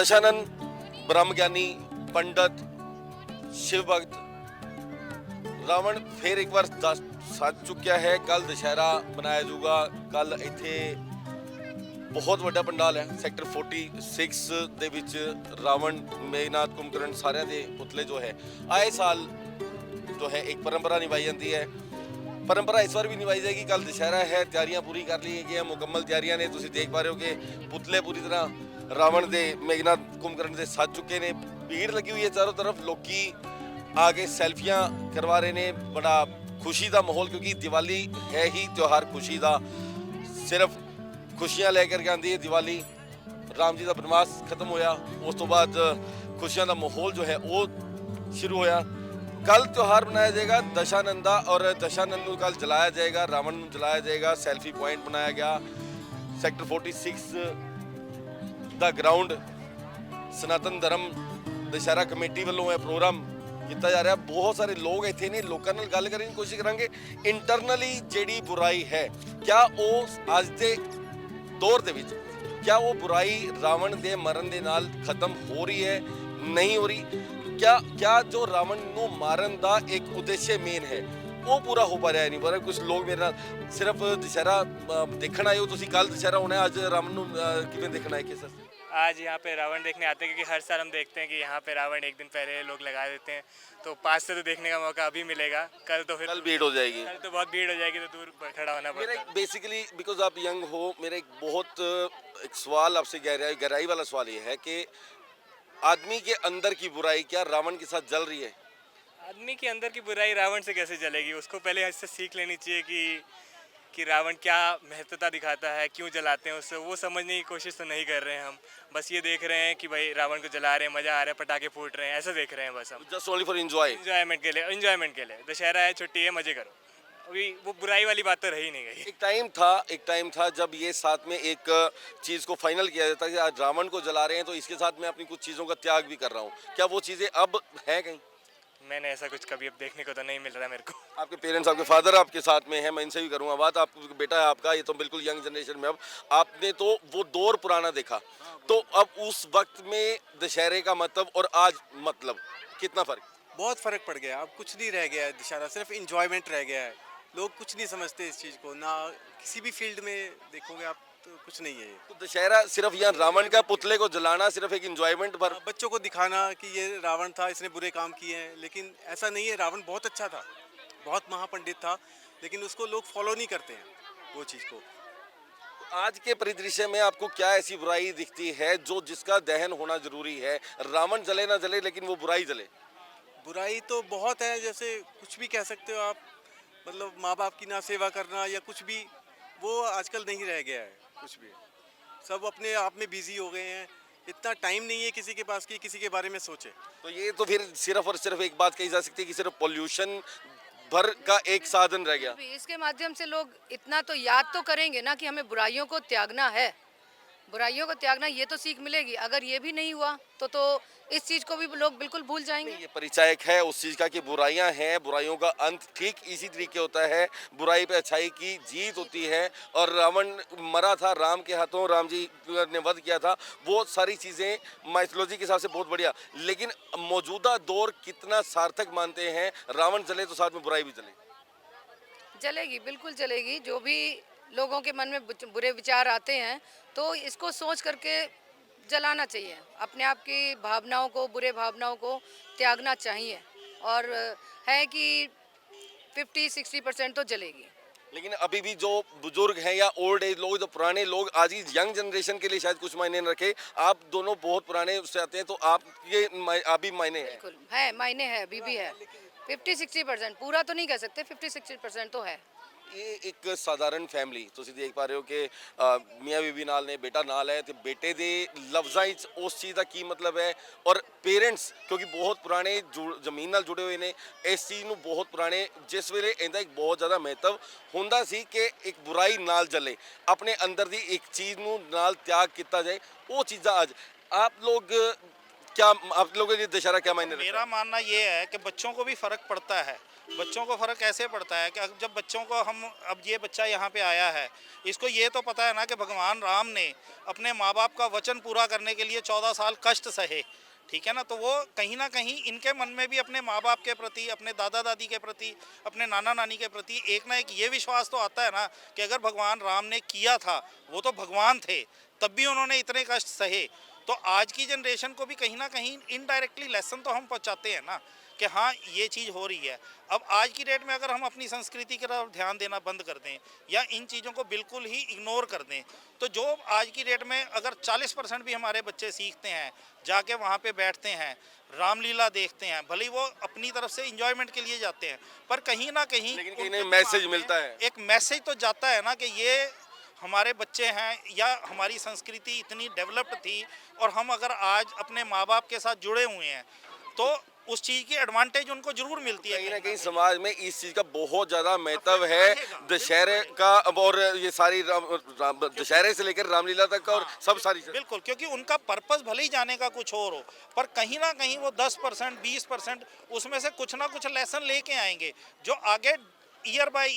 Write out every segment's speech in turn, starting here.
दशानंद ब्रह्मज्ञानी पंडित शिव भगत रावण फिर एक बार सज चुकिया है। कल दशहरा मनाया जाऊगा। कल इत्थे बहुत ਵੱਡਾ पंडाल है सैक्टर 46 ਦੇ ਵਿੱਚ रावण मेघनाथ कुंभकर्ण सारे ਦੇ पुतले जो है आए साल जो है एक परंपरा निभाई जाती है। परंपरा इस बार भी निभाई जाएगी। कल दशहरा है, तैयारियां पूरी कर ली गई हैं, मुकम्मल तैयारियां ने। तुसीं देख पा रहे हो कि पुतले पूरी तरह रावण दे मेघनाथ कुंभकर्ण दे सज चुके ने। भीड़ लगी हुई है चारों तरफ, लोकी आगे सेल्फियां करवा रहे ने। बड़ा खुशी का माहौल, क्योंकि दिवाली है ही त्यौहार खुशी का। सिर्फ खुशियां लेकर के आती है दिवाली। राम जी का बनवास खत्म होया, उस तो बाद खुशियां का माहौल जो है वो शुरू होया। कल त्यौहार मनाया जाएगा दशानंदा, और दशानंद को कल जलाया जाएगा, रावण को जलाया जाएगा। सैल्फी पॉइंट बनाया गया सैक्टर 46 ਦਾ ग्राउंड। सनातन धर्म दशहरा कमेटी वालों यह प्रोग्राम किया जा रहा। बहुत सारे लोग इतने ने, लोगों नाल गल करने की कोशिश करांगे। इंटरनली जिहड़ी बुराई है, क्या वो अज के दौर दे विच क्या वो बुराई रावण के मरण के नाल खत्म हो रही है, नहीं हो रही? क्या जो रावण को मारन का एक उद्देश्य मेन है वो पूरा हो पा रहा है, नहीं पा रहा? कुछ लोग मेरे नाल सिर्फ दशहरा देखने आए हो, तुसीं कल दशहरा होना है, आज रावण को किवें देखना है? किस आज यहाँ पे रावण देखने आते हैं, क्योंकि हर साल हम देखते हैं कि यहाँ पे रावण एक दिन पहले लोग लगा देते हैं, तो पास से तो देखने का मौका अभी मिलेगा। कल तो फिर कल भीड़ हो जाएगी। कल तो बहुत भीड़ हो जाएगी, तो दूर खड़ा होना मेरा पड़ेगा। बेसिकली बिकॉज आप यंग हो, मेरा एक बहुत एक सवाल आपसे गहराई वाला सवाल ये है कि आदमी के अंदर की बुराई क्या रावण के साथ जल रही है? आदमी के अंदर की बुराई रावण से कैसे जलेगी? उसको पहले इससे सीख लेनी चाहिए कि रावण क्या महत्वता दिखाता है, क्यों जलाते हैं उससे। वो समझने की कोशिश तो नहीं कर रहे हैं हम, बस ये देख रहे हैं कि भाई रावण को जला रहे हैं, मज़ा आ रहा है, पटाखे फूट रहे हैं, ऐसा देख रहे हैं बस हम। Just only for enjoy. Enjoyment के लिए दशहरा है, छुट्टी है, मज़े करो। अभी वो बुराई वाली बात तो रही नहीं गई। एक टाइम था जब ये साथ में एक चीज़ को फाइनल किया जाता कि आज रावण को जला रहे हैं तो इसके साथ मैं अपनी कुछ चीज़ों का त्याग भी कर रहा हूँ। क्या वो चीज़ें अब है कहीं? मैंने ऐसा कुछ कभी अब देखने को तो नहीं मिल रहा मेरे को। आपके पेरेंट्स, आपके फादर आपके साथ में हैं, मैं इनसे भी करूँगा बात। आप बेटा है आपका, ये तो बिल्कुल यंग जनरेशन में। अब आपने तो वो दौर पुराना देखा, तो अब उस वक्त में दशहरे का मतलब और आज मतलब कितना फ़र्क? बहुत फ़र्क पड़ गया। अब कुछ नहीं रह गया है दशहरा, सिर्फ इंजॉयमेंट रह गया है। लोग कुछ नहीं समझते इस चीज़ को, ना किसी भी फील्ड में देखोगे आप तो कुछ नहीं है ये। तो दशहरा सिर्फ यहाँ रावण का पुतले को जलाना सिर्फ एक इंजॉयमेंट पर? बच्चों को दिखाना कि ये रावण था, इसने बुरे काम किए हैं, लेकिन ऐसा नहीं है। रावण बहुत अच्छा था, बहुत महापंडित था, लेकिन उसको लोग फॉलो नहीं करते हैं वो चीज़ को। आज के परिदृश्य में आपको क्या ऐसी बुराई दिखती है जो जिसका दहन होना जरूरी है? रावण जले ना जले, लेकिन वो बुराई जले। बुराई तो बहुत है, जैसे कुछ भी कह सकते हो आप, मतलब माँ बाप की ना सेवा करना या कुछ भी, वो आजकल नहीं रह गया है। कुछ भी सब अपने आप में बिजी हो गए हैं, इतना टाइम नहीं है किसी के पास कि किसी के बारे में सोचे। तो ये तो फिर सिर्फ और सिर्फ एक बात कही जा सकती है कि सिर्फ पोल्यूशन भर का एक साधन रह गया। इसके माध्यम से लोग इतना तो याद तो करेंगे ना कि हमें बुराइयों को त्यागना है। बुराइयों को त्यागना, ये तो सीख मिलेगी। अगर ये भी नहीं हुआ तो इस चीज़ को भी लोग बिल्कुल भूल जाएंगे। ये परिचायक है उस चीज़ का कि बुराइयां हैं, बुराइयों का अंत ठीक इसी तरीके होता है। बुराई पे अच्छाई की जीत होती है। और रावण मरा था राम के हाथों, राम जी ने वध किया था। वो सारी चीज़ें माइथोलॉजी के हिसाब से बहुत बढ़िया, लेकिन मौजूदा दौर कितना सार्थक मानते हैं? रावण जले तो साथ में बुराई भी जले। जलेगी, बिल्कुल जलेगी। जो भी लोगों के मन में बुरे विचार आते हैं तो इसको सोच करके जलाना चाहिए। अपने आप की भावनाओं को, बुरे भावनाओं को त्यागना चाहिए। और है कि 50-60% तो जलेगी। लेकिन अभी भी जो बुजुर्ग हैं या ओल्ड एज लोग, जो पुराने लोग, आज ही यंग जनरेशन के लिए शायद कुछ मायने न रखे। आप दोनों बहुत पुराने उससे आते हैं, तो आप ये अभी मायने हैं? बिल्कुल है, मायने है, अभी भी है। 50-60%, पूरा तो नहीं कह सकते, 50-60% तो है। ये एक साधारण फैमिली ਤੁਸੀਂ देख पा रहे हो कि मियाँ बीबी नाल ने, बेटा नाल है, तो बेटे दे लफ्ज़ां विच उस चीज़ का की मतलब है? और पेरेंट्स क्योंकि बहुत पुराने जमीन नाल जुड़े हुए ने, इस चीज़ नूं बहुत पुराने, जिस वेले इहदा एक बहुत ज़्यादा महत्व हुंदा सी कि एक बुराई नाल जले, अपने अंदर दी एक चीज़ नूं नाल त्याग किया जाए, वो चीज़ां अज आप लोग क्या, आप लोगों के लिए दशहरा क्या मायने रखता है? मेरा मानना ये है कि बच्चों को भी फ़र्क पड़ता है बच्चों को फ़र्क कैसे पड़ता है कि जब बच्चों को हम, अब ये बच्चा यहाँ पे आया है, इसको ये तो पता है ना कि भगवान राम ने अपने माँ बाप का वचन पूरा करने के लिए 14 साल कष्ट सहे, ठीक है ना। तो वो कहीं ना कहीं इनके मन में भी अपने माँ बाप के प्रति, अपने दादा दादी के प्रति, अपने नाना नानी के प्रति एक ना एक ये विश्वास तो आता है ना कि अगर भगवान राम ने किया था, वो तो भगवान थे, तब भी उन्होंने इतने कष्ट सहे। तो आज की जनरेशन को भी कहीं ना कहीं इनडायरेक्टली लेसन तो हम पहुँचाते हैं ना कि हाँ ये चीज़ हो रही है। अब आज की डेट में अगर हम अपनी संस्कृति की तरफ ध्यान देना बंद कर दें या इन चीज़ों को बिल्कुल ही इग्नोर कर दें, तो जो आज की डेट में अगर 40% भी हमारे बच्चे सीखते हैं, जाके वहाँ पे बैठते हैं, रामलीला देखते हैं, भले ही वो अपनी तरफ से इंजॉयमेंट के लिए जाते हैं, पर कहीं ना कहीं लेकिन कहीं उनके ना दिमाग मैसेज में मिलता है। एक मैसेज तो जाता है ना कि ये हमारे बच्चे हैं या हमारी संस्कृति इतनी डेवलप्ड थी और हम अगर आज अपने माँ बाप के साथ जुड़े हुए हैं तो उस चीज़ की एडवांटेज उनको जरूर मिलती है। कहीं ना कहीं समाज में इस चीज का बहुत ज्यादा महत्व है, दशहरे का और ये सारी दशहरे से लेकर रामलीला तक और सब सारी चीज़। बिल्कुल, क्योंकि उनका पर्पस भले ही जाने का कुछ और हो, पर कहीं ना कहीं वो 10% 20% उसमें से कुछ ना कुछ लेसन लेके आएंगे जो आगे year by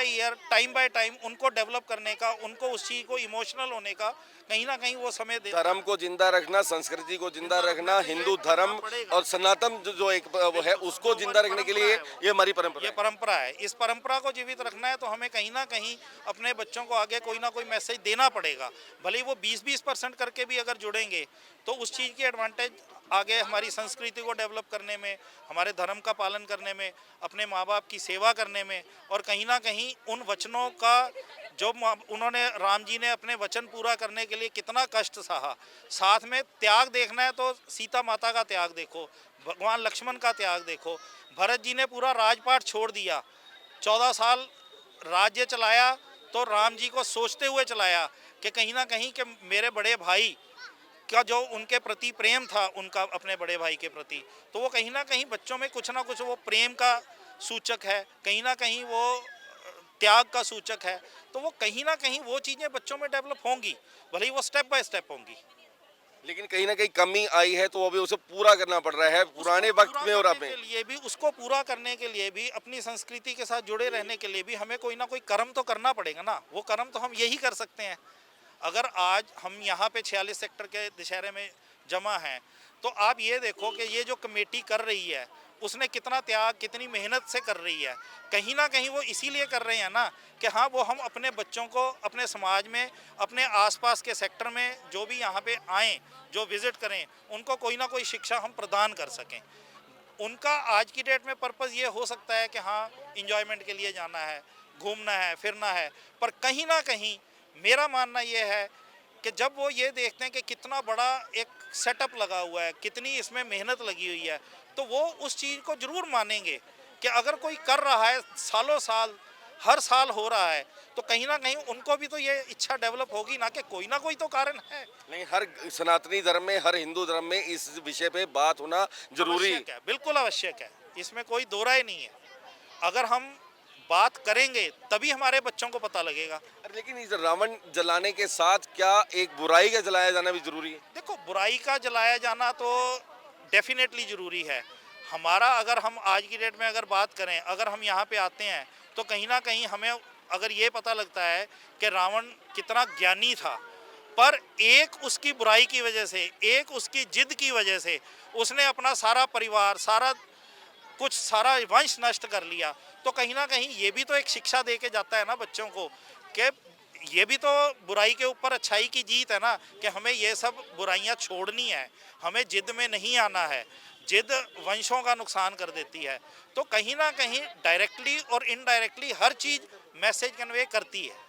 year time by time उनको डेवलप करने का, उनको उस चीज़ को इमोशनल होने का कहीं ना कहीं वो समय दे। धर्म को जिंदा रखना, संस्कृति को जिंदा रखना, हिंदू धर्म और सनातन जो एक वो है उसको जिंदा रखने के लिए ये हमारी परंपरा ये है। परंपरा है। इस परंपरा को जीवित रखना है तो हमें कहीं ना कहीं अपने बच्चों को आगे कोई ना कोई मैसेज देना पड़ेगा। भले ही वो 20% करके भी अगर जुड़ेंगे तो उस चीज़ की एडवांटेज आगे हमारी संस्कृति को डेवलप करने में, हमारे धर्म का पालन करने में, अपने माँ बाप की सेवा करने में, और कहीं ना कहीं उन वचनों का जो उन्होंने, राम जी ने अपने वचन पूरा करने के लिए कितना कष्ट सहा, साथ में त्याग देखना है तो सीता माता का त्याग देखो, भगवान लक्ष्मण का त्याग देखो, भरत जी ने पूरा राजपाट छोड़ दिया, 14 साल राज्य चलाया तो राम जी को सोचते हुए चलाया कि कहीं ना कहीं कि मेरे बड़े भाई का जो उनके प्रति प्रेम था उनका अपने बड़े भाई के प्रति, तो वो कहीं ना कहीं बच्चों में कुछ ना कुछ वो प्रेम का सूचक है, कहीं ना कहीं वो त्याग का सूचक है। तो वो कहीं ना कहीं वो चीज़ें बच्चों में डेवलप होंगी, भले ही वो स्टेप बाय स्टेप होंगी। लेकिन कहीं ना कहीं कमी आई है तो वो भी उसे पूरा करना पड़ रहा है पुराने वक्त में और अब में। के लिए भी, उसको पूरा करने के लिए भी, अपनी संस्कृति के साथ जुड़े रहने के लिए भी हमें कोई ना कोई कर्म तो करना पड़ेगा ना। वो कर्म तो हम यही कर सकते हैं। अगर आज हम यहाँ पे 46 सेक्टर के दशहरे में जमा हैं तो आप ये देखो कि ये जो कमेटी कर रही है उसने कितना त्याग, कितनी मेहनत से कर रही है। कहीं ना कहीं वो इसीलिए कर रहे हैं ना कि हाँ वो हम अपने बच्चों को अपने समाज में, अपने आसपास के सेक्टर में जो भी यहाँ पे आएँ, जो विज़िट करें, उनको कोई ना कोई शिक्षा हम प्रदान कर सकें। उनका आज की डेट में पर्पज़ ये हो सकता है कि हाँ इंजॉयमेंट के लिए जाना है, घूमना है, फिरना है, पर कहीं ना कहीं मेरा मानना ये है कि जब वो ये देखते हैं कि कितना बड़ा एक सेटअप लगा हुआ है, कितनी इसमें मेहनत लगी हुई है, तो वो उस चीज़ को ज़रूर मानेंगे कि अगर कोई कर रहा है सालों साल, हर साल हो रहा है, तो कहीं ना कहीं उनको भी तो ये इच्छा डेवलप होगी ना कि कोई ना कोई तो कारण है। नहीं, हर सनातनी धर्म में, हर हिंदू धर्म में इस विषय पे बात होना जरूरी आवश्यक है, बिल्कुल आवश्यक है, इसमें कोई दो राय नहीं है। अगर हम बात करेंगे तभी हमारे बच्चों को पता लगेगा। लेकिन इस रावण जलाने के साथ क्या एक बुराई का जलाया जाना भी जरूरी है? देखो, बुराई का जलाया जाना तो डेफिनेटली ज़रूरी है। हमारा, अगर हम आज की डेट में अगर बात करें, अगर हम यहाँ पे आते हैं तो कहीं ना कहीं हमें अगर ये पता लगता है कि रावण कितना ज्ञानी था, पर एक उसकी बुराई की वजह से, एक उसकी जिद की वजह से उसने अपना सारा परिवार, सारा वंश नष्ट कर लिया। तो कहीं ना कहीं ये भी तो एक शिक्षा दे के जाता है ना बच्चों को कि ये भी तो बुराई के ऊपर अच्छाई की जीत है ना, कि हमें ये सब बुराइयां छोड़नी है, हमें जिद में नहीं आना है। जिद वंशों का नुकसान कर देती है। तो कहीं ना कहीं डायरेक्टली और इनडायरेक्टली हर चीज़ मैसेज कन्वे करती है।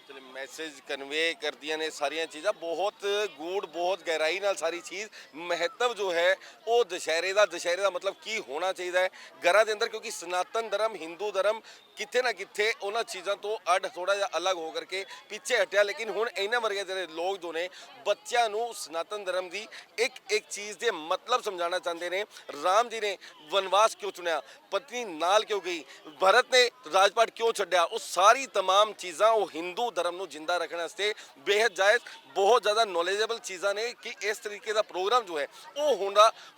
चलिए, मैसेज कन्वे करदियां ने सारियां चीज़ां, बहुत गूढ़, बहुत गहराई नाल सारी चीज़ महत्व जो है वो दशहरे का मतलब की होना चाहिए घरां दे अंदर, क्योंकि सनातन धर्म, हिंदू धर्म किथे ना किथे उन्हां चीज़ां तो अड थोड़ा जिहा अलग हो करके पिछे हटिया। लेकिन हुण इन्हां वर्गे जिहड़े लोग जो ने बच्चों नूं सनातन धर्म की एक चीज़ दे मतलब समझाना चाहते हैं। राम जी ने वनवास क्यों चुनिया, पत्नी नाल क्यों गई, भरत ने राजपाट क्यों छड्डिया, वो सारी तमाम चीज़ां वो हिंदू ਧਰਮ ਨੂੰ ਜਿੰਦਾ ਰੱਖਣ ਵਾਸਤੇ ਬੇहद ਜਾਇਜ਼ ਬਹੁਤ ਜ਼ਿਆਦਾ ਨੌਲੇਜੇਬਲ ਚੀਜ਼ਾਂ ਨੇ ਕਿ ਇਸ ਤਰੀਕੇ ਦਾ ਪ੍ਰੋਗਰਾਮ ਜੋ ਹੈ ਉਹ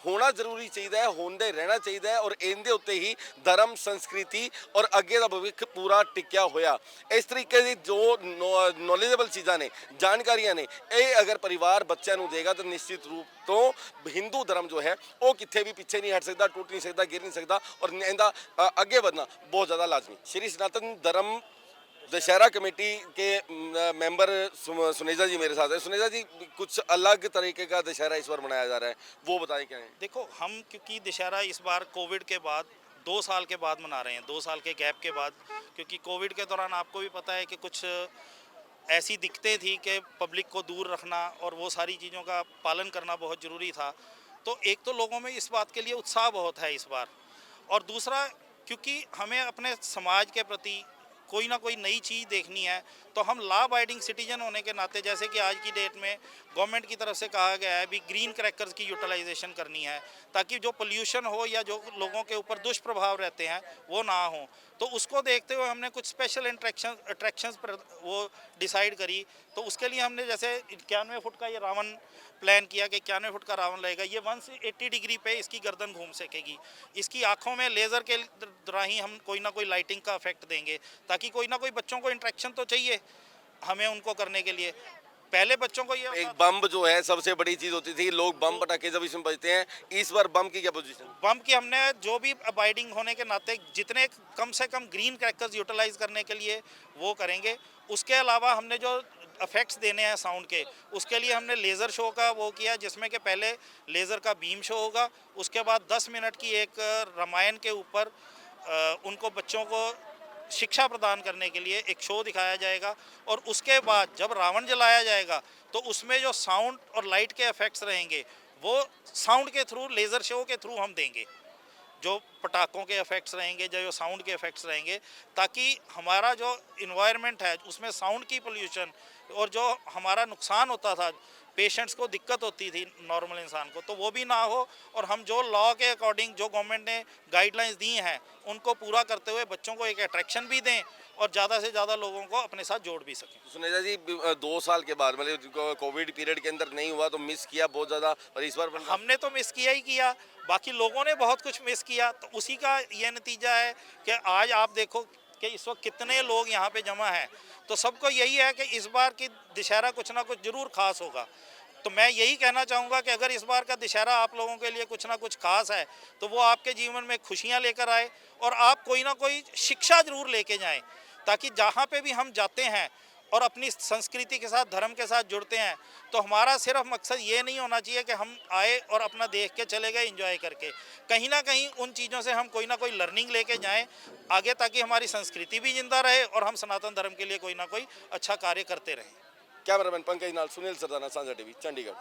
ਹੋਣਾ ਜ਼ਰੂਰੀ ਚਾਹੀਦਾ ਹੈ, ਹੁੰਦੇ ਰਹਿਣਾ ਚਾਹੀਦਾ ਹੈ ਔਰ ਇਹਦੇ ਉੱਤੇ ਹੀ ਧਰਮ ਸੰਸਕ੍ਰਿਤੀ ਔਰ ਅੱਗੇ ਦਾ ਭਵਿੱਖ ਪੂਰਾ ਟਿਕਿਆ ਹੋਇਆ। ਇਸ ਤਰੀਕੇ ਦੀ ਜੋ ਨੌਲੇਜੇਬਲ ਚੀਜ਼ਾਂ ਨੇ, ਜਾਣਕਾਰੀਆਂ ਨੇ, ਇਹ ਅਗਰ ਪਰਿਵਾਰ ਬੱਚਿਆਂ ਨੂੰ ਦੇਗਾ ਤਾਂ ਨਿਸ਼ਚਿਤ रूप तो हिंदू धर्म जो है वो कितने भी पीछे नहीं हट सकता, टूट नहीं सकता, गिर नहीं सकता और इनका आगे बढ़ना बहुत ज़्यादा लाजमी। श्री सनातन धर्म दशहरा कमेटी के मेंबर सुनेजा जी मेरे साथ है। सुनेजा जी, कुछ अलग तरीके का दशहरा इस बार मनाया जा रहा है, वो बताएं क्या है? देखो, हम क्योंकि दशहरा इस बार कोविड के बाद 2 साल के बाद मना रहे हैं, 2 साल के गैप के बाद, क्योंकि कोविड के दौरान आपको भी पता है कि कुछ ऐसी दिक्कतें थी कि पब्लिक को दूर रखना और वो सारी चीज़ों का पालन करना बहुत ज़रूरी था। तो एक तो लोगों में इस बात के लिए उत्साह बहुत है इस बार, और दूसरा क्योंकि हमें अपने समाज के प्रति कोई ना कोई नई चीज़ देखनी है, तो हम लॉ अबाइडिंग सिटीजन होने के नाते, जैसे कि आज की डेट में गवर्नमेंट की तरफ से कहा गया है भी ग्रीन क्रैकर्स की यूटिलाइजेशन करनी है ताकि जो पोल्यूशन हो या जो लोगों के ऊपर दुष्प्रभाव रहते हैं वो ना हो। तो उसको देखते हुए हमने कुछ स्पेशल अट्रैक्शंस पर वो डिसाइड करी। तो उसके लिए हमने जैसे 91 फुट का ये रावण प्लान किया कि 91 फुट का रावण रहेगा, ये 180 डिग्री पे इसकी गर्दन घूम सकेगी। इसकी आंखों में लेज़र के द्वारा ही हम कोई ना कोई लाइटिंग का इफेक्ट देंगे ताकि कोई ना कोई बच्चों को इंट्रैक्शन तो चाहिए हमें उनको करने के लिए। पहले बच्चों को ये एक बम जो है सबसे बड़ी चीज होती थी, लोग बम पटाखे जब इसमें बजते हैं, इस बार बम की क्या पोजीशन? बम की हमने जो भी अबाइडिंग होने के नाते जितने कम से कम ग्रीन क्रैकर्स यूटिलाइज करने के लिए वो करेंगे। उसके अलावा हमने जो इफेक्ट्स देने हैं साउंड के, उसके लिए हमने लेज़र शो का वो किया, जिसमें कि पहले लेज़र का बीम शो होगा, उसके बाद 10 मिनट की एक रामायण के ऊपर उनको बच्चों को शिक्षा प्रदान करने के लिए एक शो दिखाया जाएगा। और उसके बाद जब रावण जलाया जाएगा तो उसमें जो साउंड और लाइट के इफेक्ट्स रहेंगे वो साउंड के थ्रू, लेज़र शो के थ्रू हम देंगे। जो पटाखों के इफेक्ट्स रहेंगे, जो साउंड के इफेक्ट्स रहेंगे, ताकि हमारा जो इन्वायरमेंट है उसमें साउंड की पोल्यूशन और जो हमारा नुकसान होता था, पेशेंट्स को दिक्कत होती थी नॉर्मल इंसान को, तो वो भी ना हो। और हम जो लॉ के अकॉर्डिंग जो गवर्नमेंट ने गाइडलाइंस दी हैं उनको पूरा करते हुए बच्चों को एक अट्रैक्शन भी दें और ज़्यादा से ज़्यादा लोगों को अपने साथ जोड़ भी सकें। सुनेजा जी, 2 साल के बाद मतलब कोविड पीरियड के अंदर नहीं हुआ तो मिस किया बहुत ज़्यादा, और इस बार हमने तो मिस किया ही किया, बाकी लोगों ने बहुत कुछ मिस किया। तो उसी का ये नतीजा है कि आज आप देखो कि इस वक्त कितने लोग यहाँ पे जमा हैं। तो सबको यही है कि इस बार की दशहरा कुछ ना कुछ ज़रूर खास होगा। तो मैं यही कहना चाहूँगा कि अगर इस बार का दशहरा आप लोगों के लिए कुछ ना कुछ खास है तो वो आपके जीवन में खुशियाँ लेकर आए और आप कोई ना कोई शिक्षा ज़रूर लेके जाएं, ताकि जहाँ पे भी हम जाते हैं और अपनी संस्कृति के साथ, धर्म के साथ जुड़ते हैं, तो हमारा सिर्फ मकसद ये नहीं होना चाहिए कि हम आए और अपना देख के चले गए एंजॉय करके। कहीं ना कहीं उन चीज़ों से हम कोई ना कोई लर्निंग लेके जाएं आगे, ताकि हमारी संस्कृति भी जिंदा रहे और हम सनातन धर्म के लिए कोई ना कोई अच्छा कार्य करते रहें। कैमरामैन पंकज नाल सुनील सरदाना, सांझा टीवी, चंडीगढ़।